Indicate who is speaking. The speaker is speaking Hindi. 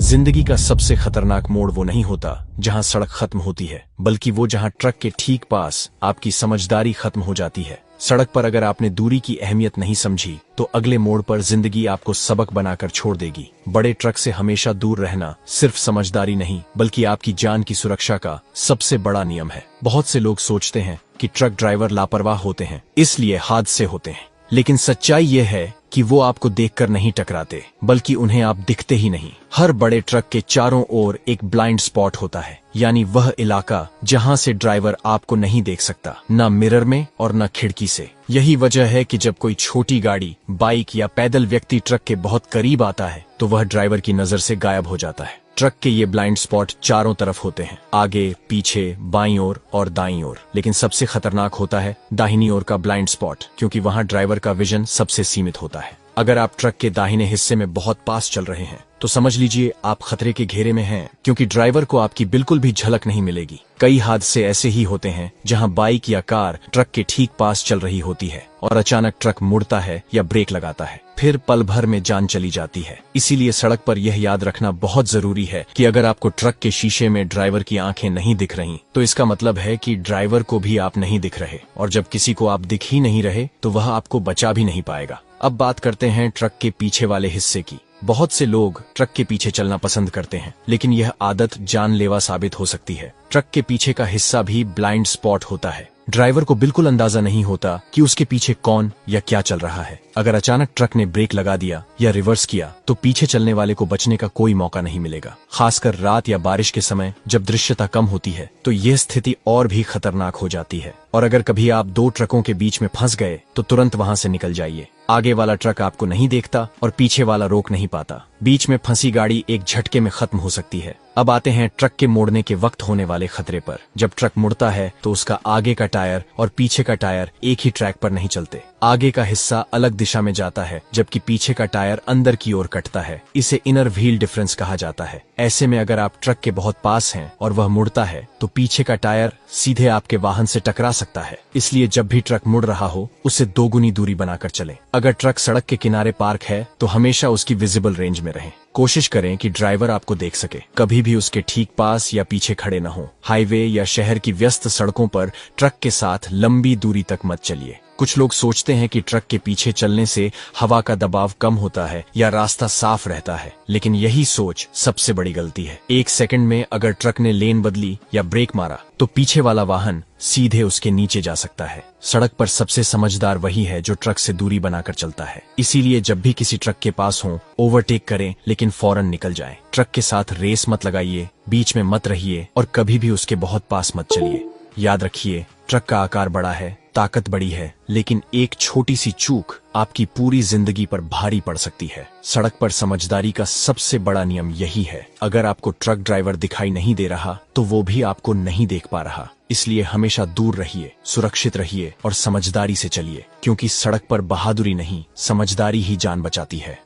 Speaker 1: जिंदगी का सबसे खतरनाक मोड़ वो नहीं होता जहां सड़क खत्म होती है, बल्कि वो जहां ट्रक के ठीक पास आपकी समझदारी खत्म हो जाती है। सड़क पर अगर आपने दूरी की अहमियत नहीं समझी तो अगले मोड़ पर जिंदगी आपको सबक बनाकर छोड़ देगी। बड़े ट्रक से हमेशा दूर रहना सिर्फ समझदारी नहीं, बल्कि आपकी जान की सुरक्षा का सबसे बड़ा नियम है। बहुत से लोग सोचते हैं कि ट्रक ड्राइवर लापरवाह होते हैं, इसलिए हादसे होते हैं, लेकिन सच्चाई ये है कि वो आपको देखकर नहीं टकराते, बल्कि उन्हें आप दिखते ही नहीं। हर बड़े ट्रक के चारों ओर एक ब्लाइंड स्पॉट होता है, यानी वह इलाका जहां से ड्राइवर आपको नहीं देख सकता, ना मिरर में और ना खिड़की से। यही वजह है कि जब कोई छोटी गाड़ी, बाइक या पैदल व्यक्ति ट्रक के बहुत करीब आता है तो वह ड्राइवर की नजर से गायब हो जाता है। ट्रक के ये ब्लाइंड स्पॉट चारों तरफ होते हैं, आगे, पीछे, बाईं ओर और दाईं ओर, लेकिन सबसे खतरनाक होता है दाहिनी ओर का ब्लाइंड स्पॉट, क्योंकि वहां ड्राइवर का विजन सबसे सीमित होता है। अगर आप ट्रक के दाहिने हिस्से में बहुत पास चल रहे हैं तो समझ लीजिए आप खतरे के घेरे में हैं, क्योंकि ड्राइवर को आपकी बिल्कुल भी झलक नहीं मिलेगी। कई हादसे ऐसे ही होते हैं जहां बाइक या कार ट्रक के ठीक पास चल रही होती है और अचानक ट्रक मुड़ता है या ब्रेक लगाता है, फिर पल भर में जान चली जाती है। इसीलिए सड़क पर यह याद रखना बहुत जरूरी है कि अगर आपको ट्रक के शीशे में ड्राइवर की आंखें नहीं दिख रही तो इसका मतलब है कि ड्राइवर को भी आप नहीं दिख रहे, और जब किसी को आप दिख ही नहीं रहे तो वह आपको बचा भी नहीं पाएगा। अब बात करते हैं ट्रक के पीछे वाले हिस्से की। बहुत से लोग ट्रक के पीछे चलना पसंद करते हैं, लेकिन यह आदत जानलेवा साबित हो सकती है। ट्रक के पीछे का हिस्सा भी ब्लाइंड स्पॉट होता है। ड्राइवर को बिल्कुल अंदाजा नहीं होता कि उसके पीछे कौन या क्या चल रहा है। अगर अचानक ट्रक ने ब्रेक लगा दिया या रिवर्स किया तो पीछे चलने वाले को बचने का कोई मौका नहीं मिलेगा। खासकर रात या बारिश के समय जब दृश्यता कम होती है तो यह स्थिति और भी खतरनाक हो जाती है। और अगर कभी आप दो ट्रकों के बीच में फंस गए तो तुरंत वहां से निकल जाइए। आगे वाला ट्रक आपको नहीं देखता और पीछे वाला रोक नहीं पाता। बीच में फंसी गाड़ी एक झटके में खत्म हो सकती है। अब आते हैं ट्रक के मोड़ने के वक्त होने वाले खतरे पर। जब ट्रक मुड़ता है तो उसका आगे का टायर और पीछे का टायर एक ही ट्रैक पर नहीं चलते। आगे का हिस्सा अलग दिशा में जाता है, जबकि पीछे का टायर अंदर की ओर कटता है। इसे इनर व्हील डिफरेंस कहा जाता है। ऐसे में अगर आप ट्रक के बहुत पास हैं और वह मुड़ता है तो पीछे का टायर सीधे आपके वाहन से टकरा सकता है। इसलिए जब भी ट्रक मुड़ रहा हो उससे दोगुनी दूरी बनाकर चलें। अगर ट्रक सड़क के किनारे पार्क है तो हमेशा उसकी विजिबल रेंज में रहें। कोशिश करें कि ड्राइवर आपको देख सके, कभी भी उसके ठीक पास या पीछे खड़े न हो। हाईवे या शहर की व्यस्त सड़कों पर ट्रक के साथ लंबी दूरी तक मत चलिए। कुछ लोग सोचते हैं कि ट्रक के पीछे चलने से हवा का दबाव कम होता है या रास्ता साफ रहता है, लेकिन यही सोच सबसे बड़ी गलती है। एक सेकंड में अगर ट्रक ने लेन बदली या ब्रेक मारा तो पीछे वाला वाहन सीधे उसके नीचे जा सकता है। सड़क पर सबसे समझदार वही है जो ट्रक से दूरी बनाकर चलता है। इसीलिए जब भी किसी ट्रक के पास हो ओवरटेक करें, लेकिन फौरन निकल जाएं। ट्रक के साथ रेस मत लगाइए, बीच में मत रहिए और कभी भी उसके बहुत पास मत चलिए। याद रखिए, ट्रक का आकार बड़ा है, ताकत बड़ी है, लेकिन एक छोटी सी चूक आपकी पूरी जिंदगी पर भारी पड़ सकती है। सड़क पर समझदारी का सबसे बड़ा नियम यही है। अगर आपको ट्रक ड्राइवर दिखाई नहीं दे रहा तो वो भी आपको नहीं देख पा रहा। इसलिए हमेशा दूर रहिए, सुरक्षित रहिए और समझदारी से चलिए, क्योंकि सड़क पर बहादुरी नहीं, समझदारी ही जान बचाती है।